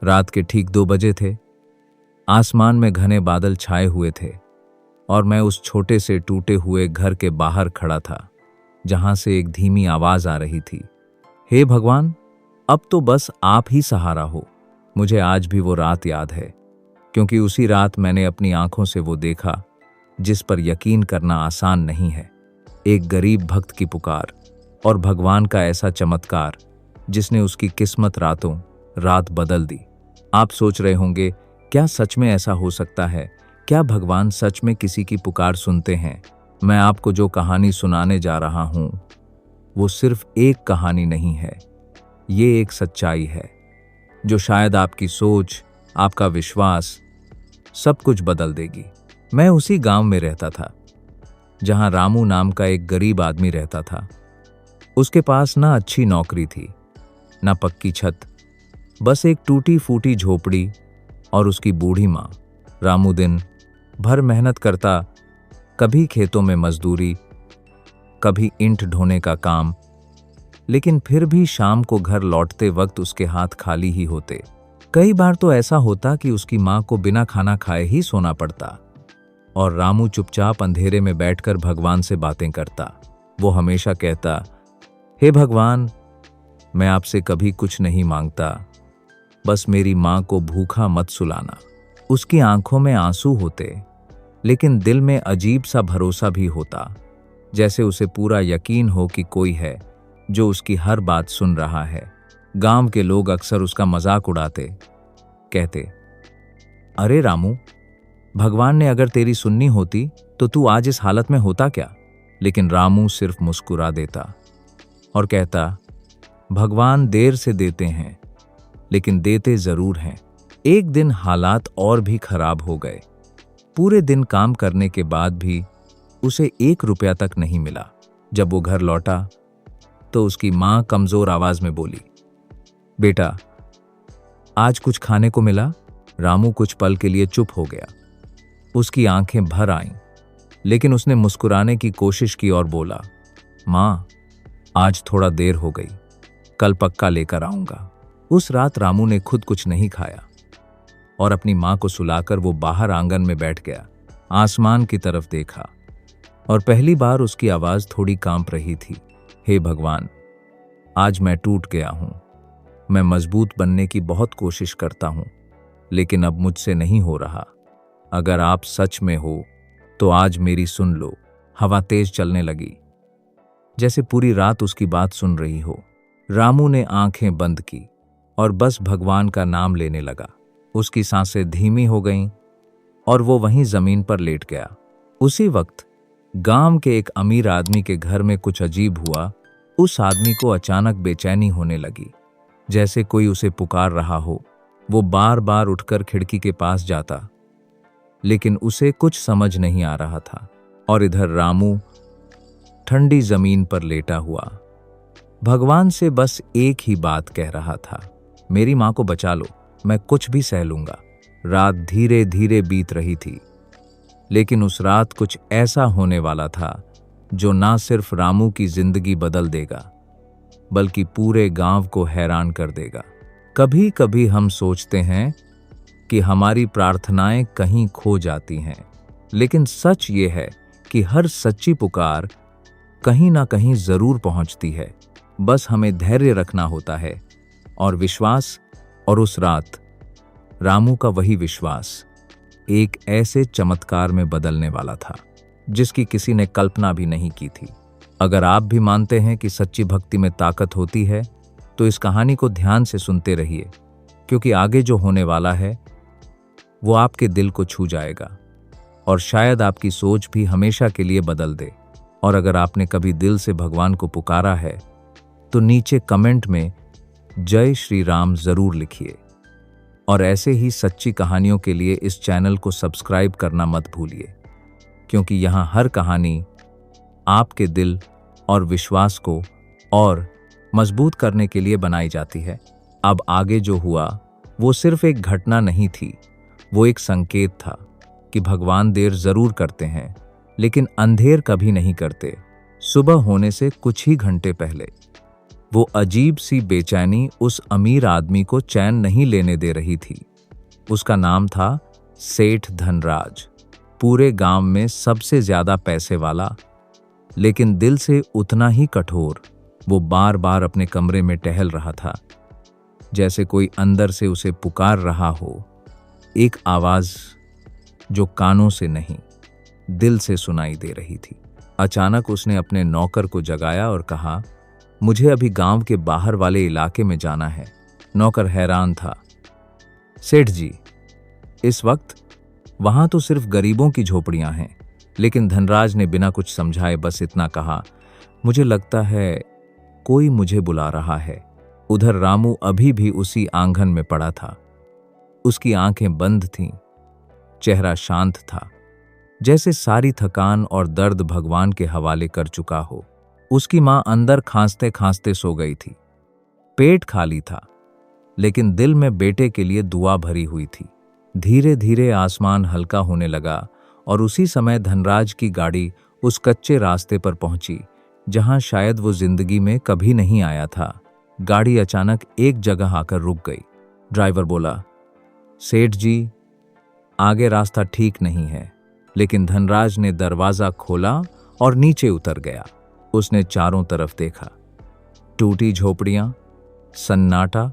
रात के ठीक 2 बजे थे। आसमान में घने बादल छाए हुए थे और मैं उस छोटे से टूटे हुए घर के बाहर खड़ा था, जहां से एक धीमी आवाज आ रही थी, हे भगवान, अब तो बस आप ही सहारा हो। मुझे आज भी वो रात याद है, क्योंकि उसी रात मैंने अपनी आंखों से वो देखा जिस पर यकीन करना आसान नहीं है। एक गरीब भक्त की पुकार और भगवान का ऐसा चमत्कार जिसने उसकी किस्मत रातों रात बदल दी। आप सोच रहे होंगे, क्या सच में ऐसा हो सकता है? क्या भगवान सच में किसी की पुकार सुनते हैं? मैं आपको जो कहानी सुनाने जा रहा हूं, वो सिर्फ एक कहानी नहीं है। ये एक सच्चाई है जो शायद आपकी सोच, आपका विश्वास, सब कुछ बदल देगी। मैं उसी गांव में रहता था जहां रामू नाम का एक गरीब आदमी रहता था। उसके पास ना अच्छी नौकरी थी, ना पक्की छत, बस एक टूटी फूटी झोपड़ी और उसकी बूढ़ी माँ। रामू दिन भर मेहनत करता, कभी खेतों में मजदूरी, कभी ईंट ढोने का काम, लेकिन फिर भी शाम को घर लौटते वक्त उसके हाथ खाली ही होते। कई बार तो ऐसा होता कि उसकी माँ को बिना खाना खाए ही सोना पड़ता और रामू चुपचाप अंधेरे में बैठकर भगवान से बातें करता। वो हमेशा कहता, हे भगवान, मैं आपसे कभी कुछ नहीं मांगता, बस मेरी माँ को भूखा मत सुलाना। उसकी आंखों में आंसू होते, लेकिन दिल में अजीब सा भरोसा भी होता, जैसे उसे पूरा यकीन हो कि कोई है जो उसकी हर बात सुन रहा है। गांव के लोग अक्सर उसका मजाक उड़ाते, कहते, अरे रामू, भगवान ने अगर तेरी सुननी होती तो तू आज इस हालत में होता क्या? लेकिन रामू सिर्फ मुस्कुरा देता और कहता, भगवान देर से देते हैं, लेकिन देते जरूर हैं। एक दिन हालात और भी खराब हो गए। पूरे दिन काम करने के बाद भी उसे 1 रुपया तक नहीं मिला। जब वो घर लौटा तो उसकी माँ कमजोर आवाज में बोली, बेटा, आज कुछ खाने को मिला? रामू कुछ पल के लिए चुप हो गया। उसकी आंखें भर आईं, लेकिन उसने मुस्कुराने की कोशिश की और बोला, माँ, आज थोड़ा देर हो गई, कल पक्का लेकर आऊंगा। उस रात रामू ने खुद कुछ नहीं खाया और अपनी माँ को सुलाकर वो बाहर आंगन में बैठ गया। आसमान की तरफ देखा और पहली बार उसकी आवाज थोड़ी कांप रही थी, हे भगवान, आज मैं टूट गया हूं। मैं मजबूत बनने की बहुत कोशिश करता हूं, लेकिन अब मुझसे नहीं हो रहा। अगर आप सच में हो तो आज मेरी सुन लो। हवा तेज चलने लगी, जैसे पूरी रात उसकी बात सुन रही हो। रामू ने आंखें बंद की और बस भगवान का नाम लेने लगा। उसकी सांसें धीमी हो गईं और वो वहीं जमीन पर लेट गया। उसी वक्त गांव के एक अमीर आदमी के घर में कुछ अजीब हुआ। उस आदमी को अचानक बेचैनी होने लगी, जैसे कोई उसे पुकार रहा हो। वो बार बार उठकर खिड़की के पास जाता, लेकिन उसे कुछ समझ नहीं आ रहा था। और इधर रामू ठंडी जमीन पर लेटा हुआ भगवान से बस एक ही बात कह रहा था, मेरी माँ को बचा लो, मैं कुछ भी सह लूंगा। रात धीरे धीरे बीत रही थी, लेकिन उस रात कुछ ऐसा होने वाला था जो ना सिर्फ रामू की जिंदगी बदल देगा, बल्कि पूरे गांव को हैरान कर देगा। कभी कभी हम सोचते हैं कि हमारी प्रार्थनाएं कहीं खो जाती हैं, लेकिन सच ये है कि हर सच्ची पुकार कहीं ना कहीं जरूर पहुंचती है। बस हमें धैर्य रखना होता है और विश्वास। और उस रात रामू का वही विश्वास एक ऐसे चमत्कार में बदलने वाला था जिसकी किसी ने कल्पना भी नहीं की थी। अगर आप भी मानते हैं कि सच्ची भक्ति में ताकत होती है, तो इस कहानी को ध्यान से सुनते रहिए, क्योंकि आगे जो होने वाला है वो आपके दिल को छू जाएगा और शायद आपकी सोच भी हमेशा के लिए बदल दे। और अगर आपने कभी दिल से भगवान को पुकारा है तो नीचे कमेंट में जय श्री राम जरूर लिखिए। और ऐसे ही सच्ची कहानियों के लिए इस चैनल को सब्सक्राइब करना मत भूलिए, क्योंकि यहाँ हर कहानी आपके दिल और विश्वास को और मजबूत करने के लिए बनाई जाती है। अब आगे जो हुआ वो सिर्फ एक घटना नहीं थी, वो एक संकेत था कि भगवान देर जरूर करते हैं, लेकिन अंधेर कभी नहीं करते। सुबह होने से कुछ ही घंटे पहले वो अजीब सी बेचैनी उस अमीर आदमी को चैन नहीं लेने दे रही थी। उसका नाम था सेठ धनराज, पूरे गांव में सबसे ज्यादा पैसे वाला, लेकिन दिल से उतना ही कठोर। वो बार बार अपने कमरे में टहल रहा था, जैसे कोई अंदर से उसे पुकार रहा हो, एक आवाज जो कानों से नहीं दिल से सुनाई दे रही थी। अचानक उसने अपने नौकर को जगाया और कहा, मुझे अभी गांव के बाहर वाले इलाके में जाना है। नौकर हैरान था। सेठ जी, इस वक्त वहां तो सिर्फ गरीबों की झोपड़ियां हैं। लेकिन धनराज ने बिना कुछ समझाए बस इतना कहा, मुझे लगता है कोई मुझे बुला रहा है। उधर रामू अभी भी उसी आंगन में पड़ा था। उसकी आंखें बंद थीं, चेहरा शांत था, जैसे सारी थकान और दर्द भगवान के हवाले कर चुका हो। उसकी मां अंदर खांसते खांसते सो गई थी। पेट खाली था, लेकिन दिल में बेटे के लिए दुआ भरी हुई थी। धीरे धीरे आसमान हल्का होने लगा और उसी समय धनराज की गाड़ी उस कच्चे रास्ते पर पहुंची जहां शायद वो जिंदगी में कभी नहीं आया था। गाड़ी अचानक एक जगह आकर रुक गई। ड्राइवर बोला, सेठ जी, आगे रास्ता ठीक नहीं है। लेकिन धनराज ने दरवाजा खोला और नीचे उतर गया। उसने चारों तरफ देखा, टूटी झोपड़ियां, सन्नाटा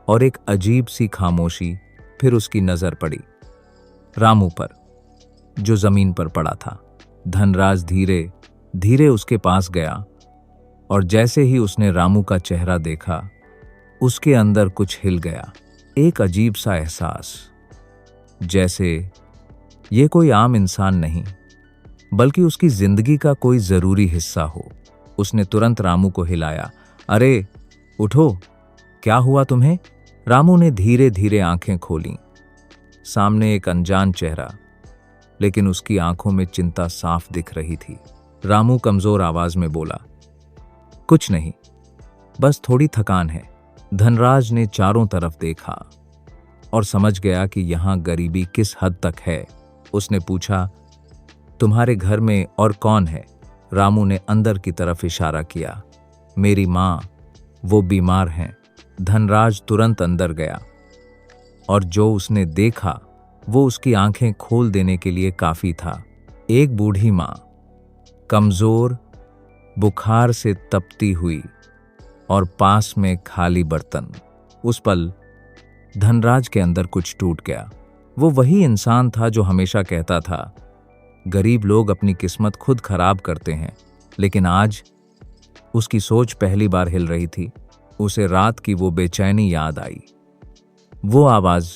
और एक अजीब सी खामोशी। फिर उसकी नजर पड़ी रामू पर, जो जमीन पर पड़ा था। धनराज धीरे धीरे उसके पास गया और जैसे ही उसने रामू का चेहरा देखा, उसके अंदर कुछ हिल गया। एक अजीब सा एहसास, जैसे ये कोई आम इंसान नहीं, बल्कि उसकी जिंदगी का कोई जरूरी हिस्सा हो। उसने तुरंत रामू को हिलाया। अरे उठो, क्या हुआ तुम्हें? रामू ने धीरे धीरे आंखें खोलीं। सामने एक अनजान चेहरा, लेकिन उसकी आंखों में चिंता साफ दिख रही थी। रामू कमजोर आवाज में बोला, कुछ नहीं, बस थोड़ी थकान है। धनराज ने चारों तरफ देखा और समझ गया कि यहां गरीबी किस हद तक है। उसने पूछा, तुम्हारे घर में और कौन है? रामू ने अंदर की तरफ इशारा किया। मेरी मां, वो बीमार हैं। धनराज तुरंत अंदर गया और जो उसने देखा वो उसकी आंखें खोल देने के लिए काफी था। एक बूढ़ी मां, कमजोर, बुखार से तपती हुई और पास में खाली बर्तन। उस पल धनराज के अंदर कुछ टूट गया। वो वही इंसान था जो हमेशा कहता था, गरीब लोग अपनी किस्मत खुद खराब करते हैं। लेकिन आज उसकी सोच पहली बार हिल रही थी। उसे रात की वो बेचैनी याद आई, वो आवाज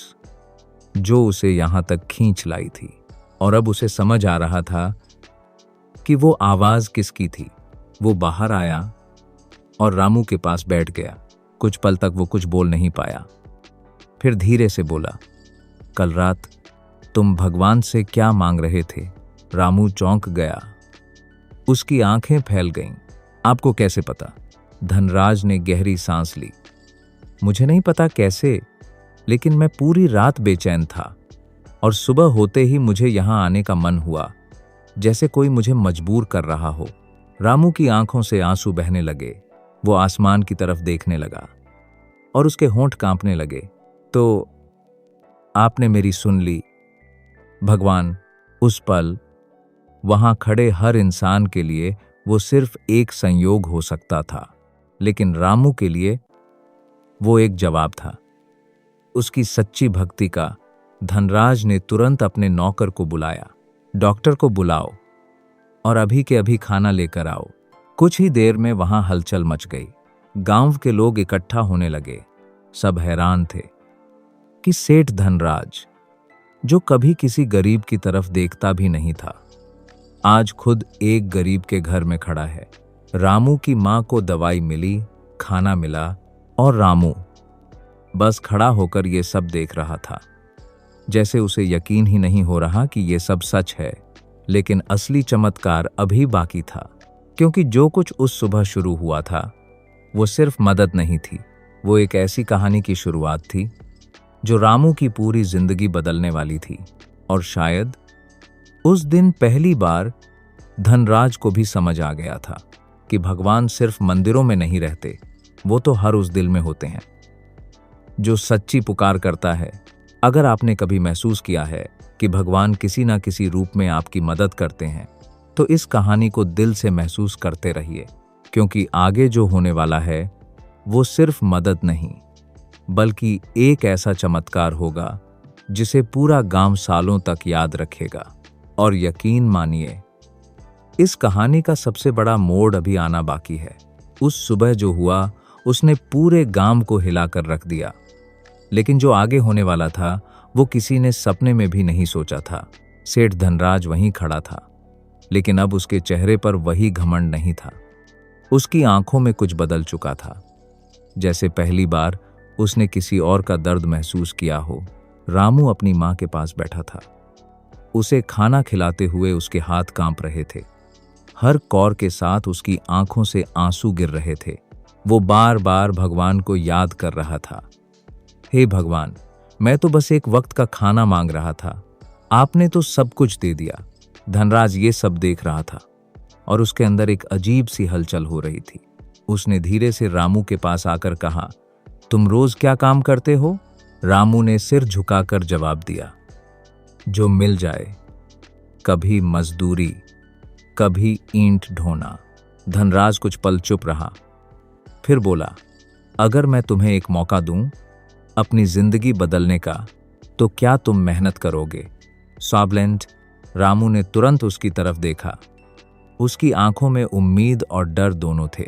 जो उसे यहां तक खींच लाई थी। और अब उसे समझ आ रहा था कि वो आवाज किसकी थी। वो बाहर आया और रामू के पास बैठ गया। कुछ पल तक वो कुछ बोल नहीं पाया, फिर धीरे से बोला, कल रात तुम भगवान से क्या मांग रहे थे? रामू चौंक गया, उसकी आंखें फैल गईं। आपको कैसे पता? धनराज ने गहरी सांस ली। मुझे नहीं पता कैसे, लेकिन मैं पूरी रात बेचैन था और सुबह होते ही मुझे यहां आने का मन हुआ, जैसे कोई मुझे मजबूर कर रहा हो। रामू की आंखों से आंसू बहने लगे। वो आसमान की तरफ देखने लगा और उसके होंठ कांपने लगे। तो आपने मेरी सुन ली भगवान। उस पल वहां खड़े हर इंसान के लिए वो सिर्फ एक संयोग हो सकता था, लेकिन रामू के लिए वो एक जवाब था, उसकी सच्ची भक्ति का। धनराज ने तुरंत अपने नौकर को बुलाया, डॉक्टर को बुलाओ और अभी के अभी खाना लेकर आओ। कुछ ही देर में वहां हलचल मच गई। गांव के लोग इकट्ठा होने लगे। सब हैरान थे कि सेठ धनराज, जो कभी किसी गरीब की तरफ देखता भी नहीं था, आज खुद एक गरीब के घर में खड़ा है। रामू की मां को दवाई मिली, खाना मिला और रामू बस खड़ा होकर ये सब देख रहा था, जैसे उसे यकीन ही नहीं हो रहा कि ये सब सच है। लेकिन असली चमत्कार अभी बाकी था, क्योंकि जो कुछ उस सुबह शुरू हुआ था वो सिर्फ मदद नहीं थी, वो एक ऐसी कहानी की शुरुआत थी जो रामू की पूरी जिंदगी बदलने वाली थी। और शायद उस दिन पहली बार धनराज को भी समझ आ गया था कि भगवान सिर्फ मंदिरों में नहीं रहते, वो तो हर उस दिल में होते हैं जो सच्ची पुकार करता है। अगर आपने कभी महसूस किया है कि भगवान किसी ना किसी रूप में आपकी मदद करते हैं, तो इस कहानी को दिल से महसूस करते रहिए, क्योंकि आगे जो होने वाला है वो सिर्फ मदद नहीं, बल्कि एक ऐसा चमत्कार होगा जिसे पूरा गांव सालों तक याद रखेगा। और यकीन मानिए, इस कहानी का सबसे बड़ा मोड़ अभी आना बाकी है। उस सुबह जो हुआ उसने पूरे गांव को हिलाकर रख दिया, लेकिन जो आगे होने वाला था वो किसी ने सपने में भी नहीं सोचा था। सेठ धनराज वहीं खड़ा था, लेकिन अब उसके चेहरे पर वही घमंड नहीं था। उसकी आंखों में कुछ बदल चुका था, जैसे पहली बार उसने किसी और का दर्द महसूस किया हो। रामू अपनी मां के पास बैठा था। उसे खाना खिलाते हुए उसके हाथ कांप रहे थे। हर कौर के साथ उसकी आंखों से आंसू गिर रहे थे। वो बार बार भगवान को याद कर रहा था। हे भगवान, मैं तो बस एक वक्त का खाना मांग रहा था, आपने तो सब कुछ दे दिया। धनराज ये सब देख रहा था और उसके अंदर एक अजीब सी हलचल हो रही थी। उसने धीरे से रामू के पास आकर कहा, तुम रोज क्या काम करते हो? रामू ने सिर झुकाकर जवाब दिया, जो मिल जाए। कभी मजदूरी, कभी ईंट ढोना। धनराज कुछ पल चुप रहा, फिर बोला, अगर मैं तुम्हें एक मौका दूं अपनी जिंदगी बदलने का, तो क्या तुम मेहनत करोगे? सॉबलेंट। रामू ने तुरंत उसकी तरफ देखा। उसकी आंखों में उम्मीद और डर दोनों थे।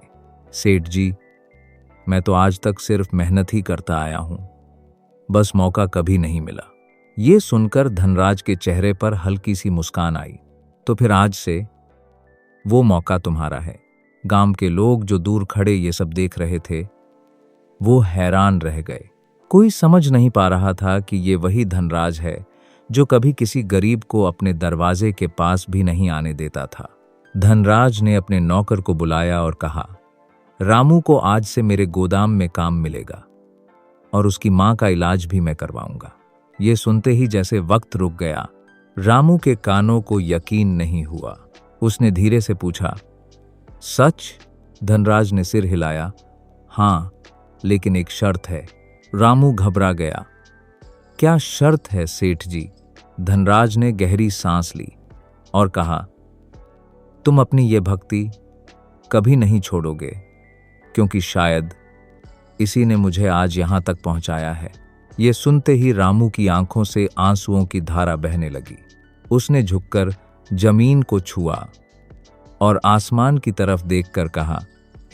सेठ जी, मैं तो आज तक सिर्फ मेहनत ही करता आया हूं, बस मौका कभी नहीं मिला। ये सुनकर धनराज के चेहरे पर हल्की सी मुस्कान आई। तो फिर आज से वो मौका तुम्हारा है। गांव के लोग जो दूर खड़े ये सब देख रहे थे, वो हैरान रह गए। कोई समझ नहीं पा रहा था कि ये वही धनराज है जो कभी किसी गरीब को अपने दरवाजे के पास भी नहीं आने देता था। धनराज ने अपने नौकर को बुलाया और कहा, रामू को आज से मेरे गोदाम में काम मिलेगा और उसकी मां का इलाज भी मैं करवाऊंगा। ये सुनते ही जैसे वक्त रुक गया। रामू के कानों को यकीन नहीं हुआ। उसने धीरे से पूछा, सच? धनराज ने सिर हिलाया। हां, लेकिन एक शर्त है। रामू घबरा गया। क्या शर्त है सेठ जी? धनराज ने गहरी सांस ली और कहा, तुम अपनी ये भक्ति कभी नहीं छोड़ोगे, क्योंकि शायद इसी ने मुझे आज यहां तक पहुंचाया है। ये सुनते ही रामू की आंखों से आंसुओं की धारा बहने लगी। उसने झुककर जमीन को छुआ और आसमान की तरफ देखकर कहा,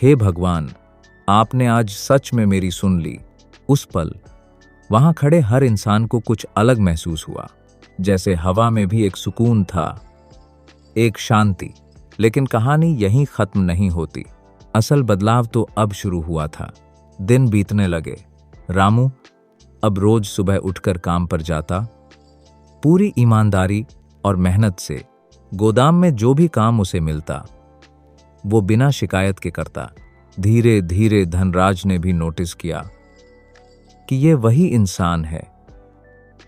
हे भगवान, आपने आज सच में मेरी सुन ली। उस पल वहां खड़े हर इंसान को कुछ अलग महसूस हुआ, जैसे हवा में भी एक सुकून था, एक शांति। लेकिन कहानी यहीं खत्म नहीं होती। असल बदलाव तो अब शुरू हुआ था। दिन बीतने लगे। रामू अब रोज सुबह उठकर काम पर जाता। पूरी ईमानदारी और मेहनत से गोदाम में जो भी काम उसे मिलता, वो बिना शिकायत के करता। धीरे धीरे धनराज ने भी नोटिस किया कि ये वही इंसान है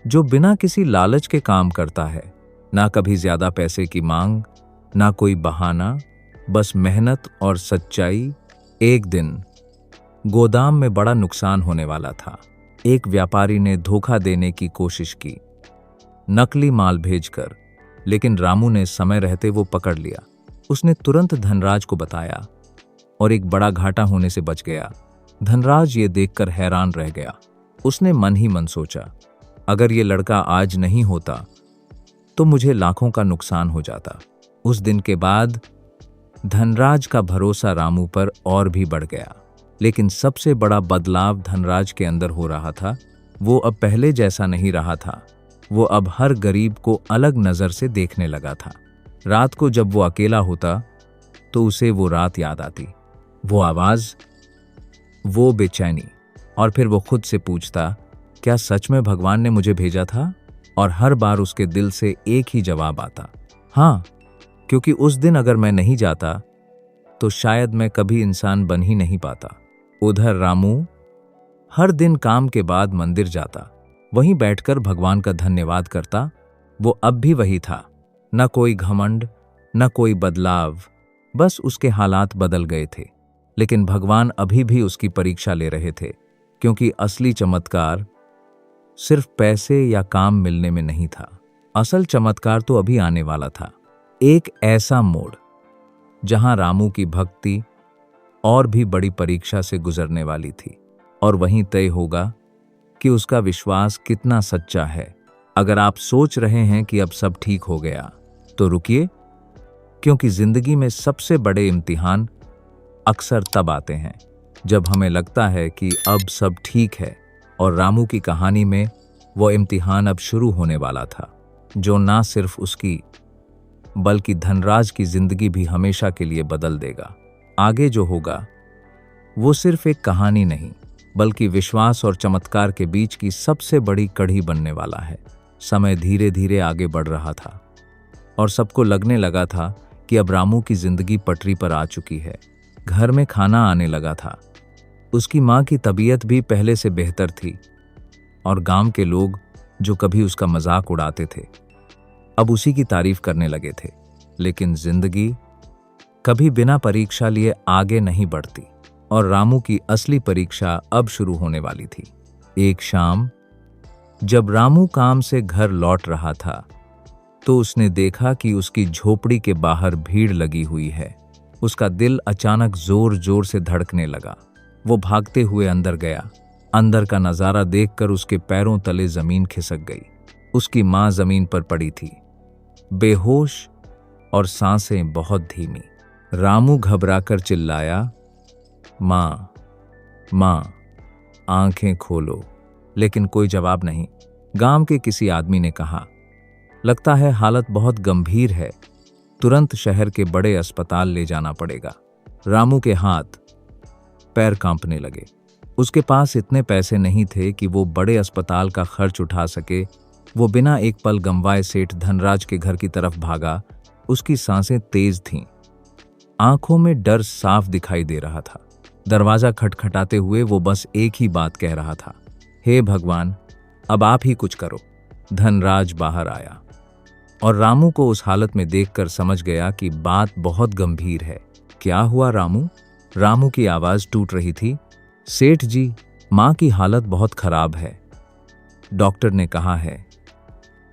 जो बिना किसी लालच के काम करता है। ना कभी ज्यादा पैसे की मांग, ना कोई बहाना, बस मेहनत और सच्चाई। एक दिन गोदाम में बड़ा नुकसान होने वाला था। एक व्यापारी ने धोखा देने की कोशिश की, नकली माल भेजकर, लेकिन रामू ने समय रहते वो पकड़ लिया। उसने तुरंत धनराज को बताया और एक बड़ा घाटा होने से बच गया। धनराज ये देखकर हैरान रह गया। उसने मन ही मन सोचा, अगर ये लड़का आज नहीं होता तो मुझे लाखों का नुकसान हो जाता। उस दिन के बाद धनराज का भरोसा रामू पर और भी बढ़ गया। लेकिन सबसे बड़ा बदलाव धनराज के अंदर हो रहा था। वो अब पहले जैसा नहीं रहा था। वो अब हर गरीब को अलग नजर से देखने लगा था। रात को जब वो अकेला होता तो उसे वो रात याद आती, वो आवाज, वो बेचैनी। और फिर वो खुद से पूछता, क्या सच में भगवान ने मुझे भेजा था? और हर बार उसके दिल से एक ही जवाब आता, हाँ, क्योंकि उस दिन अगर मैं नहीं जाता तो शायद मैं कभी इंसान बन ही नहीं पाता। उधर रामू हर दिन काम के बाद मंदिर जाता, वहीं बैठकर भगवान का धन्यवाद करता। वो अब भी वही था, न कोई घमंड, न कोई बदलाव, बस उसके हालात बदल गए थे। लेकिन भगवान अभी भी उसकी परीक्षा ले रहे थे, क्योंकि असली चमत्कार सिर्फ पैसे या काम मिलने में नहीं था। असल चमत्कार तो अभी आने वाला था। एक ऐसा मोड़ जहां रामू की भक्ति और भी बड़ी परीक्षा से गुजरने वाली थी, और वहीं तय होगा कि उसका विश्वास कितना सच्चा है। अगर आप सोच रहे हैं कि अब सब ठीक हो गया, तो रुकिए, क्योंकि जिंदगी में सबसे बड़े इम्तिहान अक्सर तब आते हैं जब हमें लगता है कि अब सब ठीक है, और रामू की कहानी में वो इम्तिहान अब शुरू होने वाला था, जो ना सिर्फ उसकी बल्कि धनराज की जिंदगी भी हमेशा के लिए बदल देगा। आगे जो होगा वो सिर्फ एक कहानी नहीं, बल्कि विश्वास और चमत्कार के बीच की सबसे बड़ी कड़ी बनने वाला है। समय धीरे धीरे आगे बढ़ रहा था और सबको लगने लगा था कि अब रामू की जिंदगी पटरी पर आ चुकी है। घर में खाना आने लगा था, उसकी माँ की तबीयत भी पहले से बेहतर थी, और गांव के लोग जो कभी उसका मजाक उड़ाते थे अब उसी की तारीफ करने लगे थे। लेकिन जिंदगी कभी बिना परीक्षा लिए आगे नहीं बढ़ती, और रामू की असली परीक्षा अब शुरू होने वाली थी। एक शाम जब रामू काम से घर लौट रहा था, तो उसने देखा कि उसकी झोपड़ी के बाहर भीड़ लगी हुई है। उसका दिल अचानक जोर जोर से धड़कने लगा। वो भागते हुए अंदर गया। अंदर का नजारा देखकर उसके पैरों तले जमीन खिसक गई। उसकी माँ जमीन पर पड़ी थी, बेहोश और सांसें बहुत धीमी। रामू घबराकर चिल्लाया, माँ, माँ, आंखें खोलो। लेकिन कोई जवाब नहीं। गांव के किसी आदमी ने कहा, लगता है हालत बहुत गंभीर है, तुरंत शहर के बड़े अस्पताल ले जाना पड़ेगा। रामू के हाथ पैर कांपने लगे। उसके पास इतने पैसे नहीं थे कि वो बड़े अस्पताल का खर्च उठा सके। वो बिना एक पल गंवाए सेठ धनराज के घर की तरफ भागा। उसकी सांसें तेज थीं, आंखों में डर साफ दिखाई दे रहा था। दरवाजा खटखटाते हुए वो बस एक ही बात कह रहा था, हे भगवान, अब आप ही कुछ करो। धनराज बाहर आया और रामू को उस हालत में देखकर समझ गया कि बात बहुत गंभीर है। क्या हुआ रामू? रामू की आवाज टूट रही थी। सेठ जी, माँ की हालत बहुत खराब है। डॉक्टर ने कहा है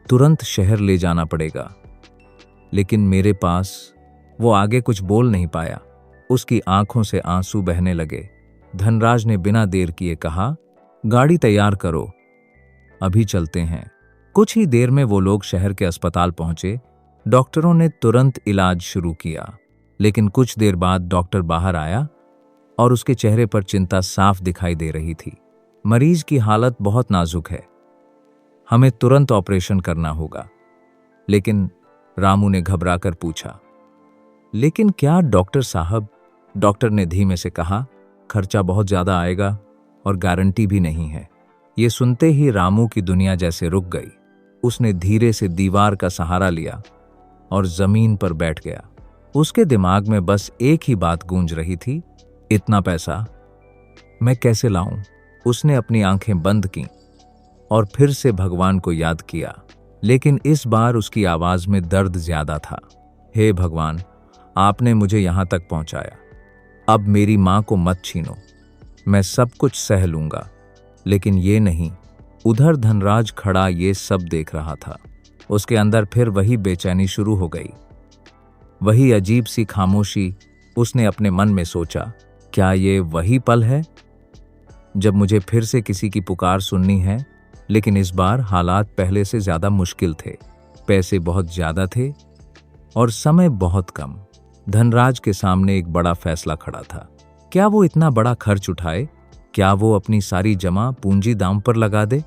तुरंत शहर ले जाना पड़ेगा, लेकिन मेरे पास। वो आगे कुछ बोल नहीं पाया। उसकी आंखों से आंसू बहने लगे। धनराज ने बिना देर किए कहा, गाड़ी तैयार करो, अभी चलते हैं। कुछ ही देर में वो लोग शहर के अस्पताल पहुंचे। डॉक्टरों ने तुरंत इलाज शुरू किया, लेकिन कुछ देर बाद डॉक्टर बाहर आया और उसके चेहरे पर चिंता साफ दिखाई दे रही थी। मरीज की हालत बहुत नाजुक है, हमें तुरंत ऑपरेशन करना होगा। लेकिन रामू ने घबराकर पूछा, लेकिन क्या डॉक्टर साहब? डॉक्टर ने धीमे से कहा, खर्चा बहुत ज्यादा आएगा और गारंटी भी नहीं है। ये सुनते ही रामू की दुनिया जैसे रुक गई। उसने धीरे से दीवार का सहारा लिया और जमीन पर बैठ गया। उसके दिमाग में बस एक ही बात गूंज रही थी, इतना पैसा मैं कैसे लाऊं? उसने अपनी आंखें बंद कीं और फिर से भगवान को याद किया, लेकिन इस बार उसकी आवाज में दर्द ज्यादा था। हे भगवान, आपने मुझे यहां तक पहुंचाया, अब मेरी मां को मत छीनो, मैं सब कुछ सह लूंगा। लेकिन ये नहीं। उधर धनराज खड़ा ये सब देख रहा था। उसके अंदर फिर वही बेचैनी शुरू हो गई, वही अजीब सी खामोशी। उसने अपने मन में सोचा, क्या ये वही पल है जब मुझे फिर से किसी की पुकार सुननी है? लेकिन इस बार हालात पहले से ज्यादा मुश्किल थे। पैसे बहुत ज्यादा थे और समय बहुत कम। धनराज के सामने एक बड़ा फैसला खड़ा था। क्या वो इतना बड़ा खर्च उठाए? क्या वो अपनी सारी जमा पूंजी दांव पर लगा दे?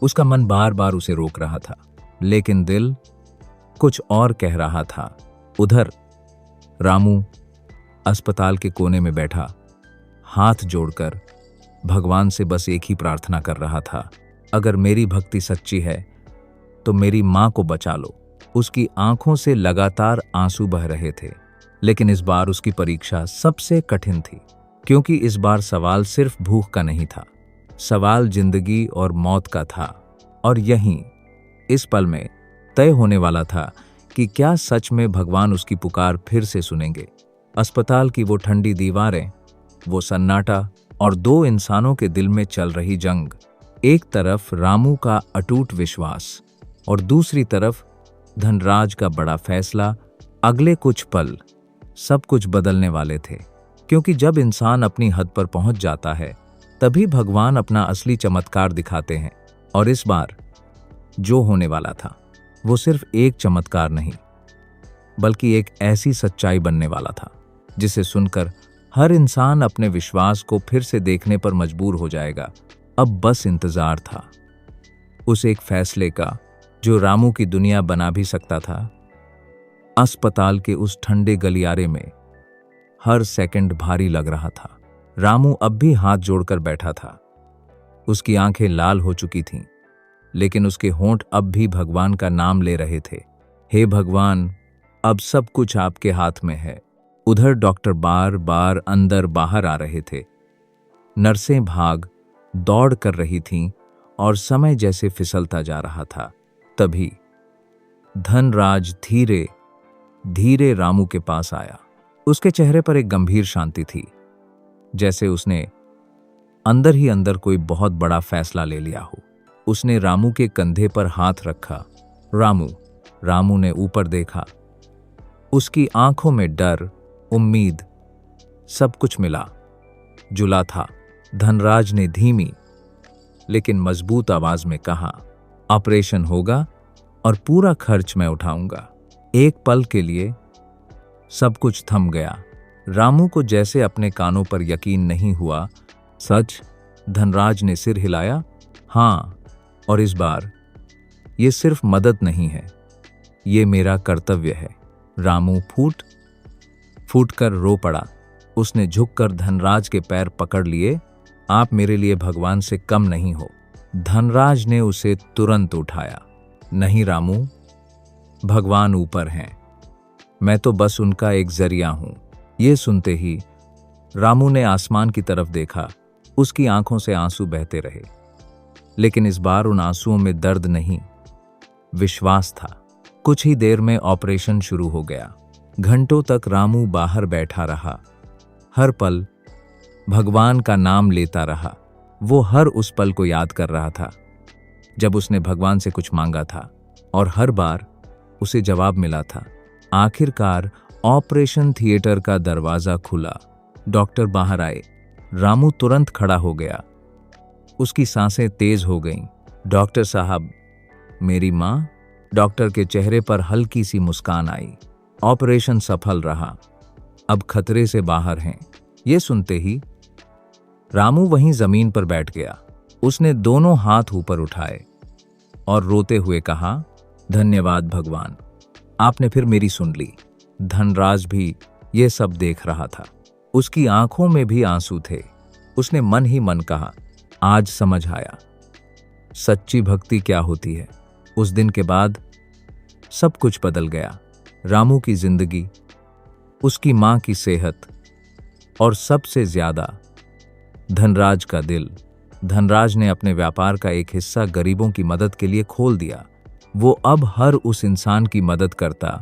उसका मन बार बार उसे रोक रहा था, लेकिन दिल कुछ और कह रहा था। उधर रामू अस्पताल के कोने में बैठा, हाथ जोड़कर भगवान से बस एक ही प्रार्थना कर रहा था, अगर मेरी भक्ति सच्ची है तो मेरी मां को बचा लो। उसकी आंखों से लगातार आंसू बह रहे थे, लेकिन इस बार उसकी परीक्षा सबसे कठिन थी, क्योंकि इस बार सवाल सिर्फ भूख का नहीं था, सवाल जिंदगी और मौत का था। और यहीं इस पल में तय होने वाला था कि क्या सच में भगवान उसकी पुकार फिर से सुनेंगे। अस्पताल की वो ठंडी दीवारें, वो सन्नाटा और दो इंसानों के दिल में चल रही जंग। एक तरफ रामू का अटूट विश्वास और दूसरी तरफ धनराज का बड़ा फैसला। अगले कुछ पल सब कुछ बदलने वाले थे, क्योंकि जब इंसान अपनी हद पर पहुंच जाता है तभी भगवान अपना असली चमत्कार दिखाते हैं। और इस बार जो होने वाला था वो सिर्फ एक चमत्कार नहीं, बल्कि एक ऐसी सच्चाई बनने वाला था जिसे सुनकर हर इंसान अपने विश्वास को फिर से देखने पर मजबूर हो जाएगा। अब बस इंतजार था उस एक फैसले का जो रामू की दुनिया बना भी सकता था। अस्पताल के उस ठंडे गलियारे में हर सेकंड भारी लग रहा था। रामू अब भी हाथ जोड़कर बैठा था। उसकी आंखें लाल हो चुकी थीं, लेकिन उसके होंठ अब भी भगवान का नाम ले रहे थे। हे भगवान, अब सब कुछ आपके हाथ में है। उधर डॉक्टर बार बार अंदर बाहर आ रहे थे। नर्सें भाग दौड़ कर रही थीं और समय जैसे फिसलता जा रहा था। तभी धनराज धीरे धीरे रामू के पास आया। उसके चेहरे पर एक गंभीर शांति थी, जैसे उसने अंदर ही अंदर कोई बहुत बड़ा फैसला ले लिया हो। उसने रामू के कंधे पर हाथ रखा। रामू ने ऊपर देखा। उसकी आंखों में डर, उम्मीद, सब कुछ मिला जुला था। धनराज ने धीमी लेकिन मजबूत आवाज में कहा, ऑपरेशन होगा और पूरा खर्च मैं उठाऊंगा। एक पल के लिए सब कुछ थम गया। रामू को जैसे अपने कानों पर यकीन नहीं हुआ। सच? धनराज ने सिर हिलाया। हाँ, और इस बार ये सिर्फ मदद नहीं है, ये मेरा कर्तव्य है। रामू फूट कर रो पड़ा। उसने झुककर धनराज के पैर पकड़ लिए। आप मेरे लिए भगवान से कम नहीं हो। धनराज ने उसे तुरंत उठाया। नहीं रामू, भगवान ऊपर हैं, मैं तो बस उनका एक जरिया हूं। ये सुनते ही रामू ने आसमान की तरफ देखा। उसकी आंखों से आंसू बहते रहे, लेकिन इस बार उन आंसुओं में दर्द नहीं, विश्वास था। कुछ ही देर में ऑपरेशन शुरू हो गया। घंटों तक रामू बाहर बैठा रहा। हर पल भगवान का नाम लेता रहा। वो हर उस पल को याद कर रहा था जब उसने भगवान से कुछ मांगा था, और हर बार उसे जवाब मिला था। आखिरकार ऑपरेशन थिएटर का दरवाजा खुला। डॉक्टर बाहर आए। रामू तुरंत खड़ा हो गया। उसकी सांसें तेज हो गईं। डॉक्टर साहब, मेरी मां? डॉक्टर के चेहरे पर हल्की सी मुस्कान आई। ऑपरेशन सफल रहा, अब खतरे से बाहर हैं। ये सुनते ही रामू वहीं जमीन पर बैठ गया। उसने दोनों हाथ ऊपर उठाए और रोते हुए कहा, धन्यवाद भगवान, आपने फिर मेरी सुन ली। धनराज भी ये सब देख रहा था। उसकी आंखों में भी आंसू थे। उसने मन ही मन कहा, आज समझ आया सच्ची भक्ति क्या होती है। उस दिन के बाद सब कुछ बदल गया। रामू की जिंदगी, उसकी मां की सेहत और सबसे ज्यादा धनराज का दिल। धनराज ने अपने व्यापार का एक हिस्सा गरीबों की मदद के लिए खोल दिया। वो अब हर उस इंसान की मदद करता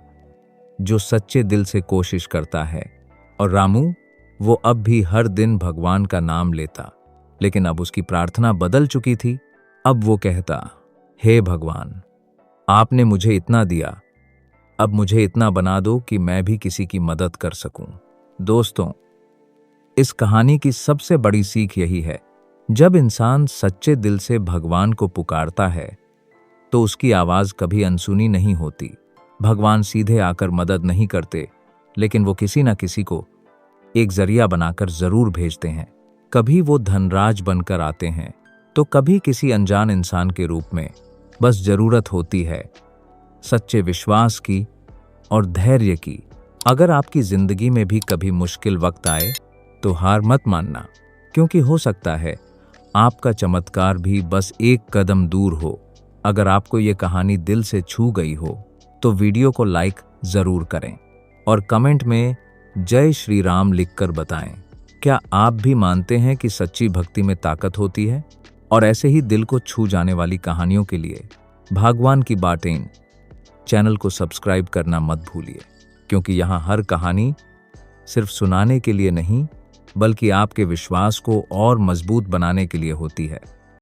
जो सच्चे दिल से कोशिश करता है। और रामू, वो अब भी हर दिन भगवान का नाम लेता, लेकिन अब उसकी प्रार्थना बदल चुकी थी। अब वो कहता, हे भगवान, आपने मुझे इतना दिया, अब मुझे इतना बना दो कि मैं भी किसी की मदद कर सकूं। दोस्तों, इस कहानी की सबसे बड़ी सीख यही है, जब इंसान सच्चे दिल से भगवान को पुकारता है तो उसकी आवाज कभी अनसुनी नहीं होती। भगवान सीधे आकर मदद नहीं करते, लेकिन वो किसी न किसी को एक जरिया बनाकर जरूर भेजते हैं। कभी वो धनराज बनकर आते हैं, तो कभी किसी अनजान इंसान के रूप में। बस जरूरत होती है सच्चे विश्वास की और धैर्य की। अगर आपकी जिंदगी में भी कभी मुश्किल वक्त आए तो हार मत मानना, क्योंकि हो सकता है आपका चमत्कार भी बस एक कदम दूर हो। अगर आपको ये कहानी दिल से छू गई हो तो वीडियो को लाइक जरूर करें और कमेंट में जय श्री राम लिखकर बताएं। क्या आप भी मानते हैं कि सच्ची भक्ति में ताकत होती है? और ऐसे ही दिल को छू जाने वाली कहानियों के लिए भगवान की बातें चैनल को सब्सक्राइब करना मत भूलिए, क्योंकि यहाँ हर कहानी सिर्फ सुनाने के लिए नहीं, बल्कि आपके विश्वास को और मजबूत बनाने के लिए होती है।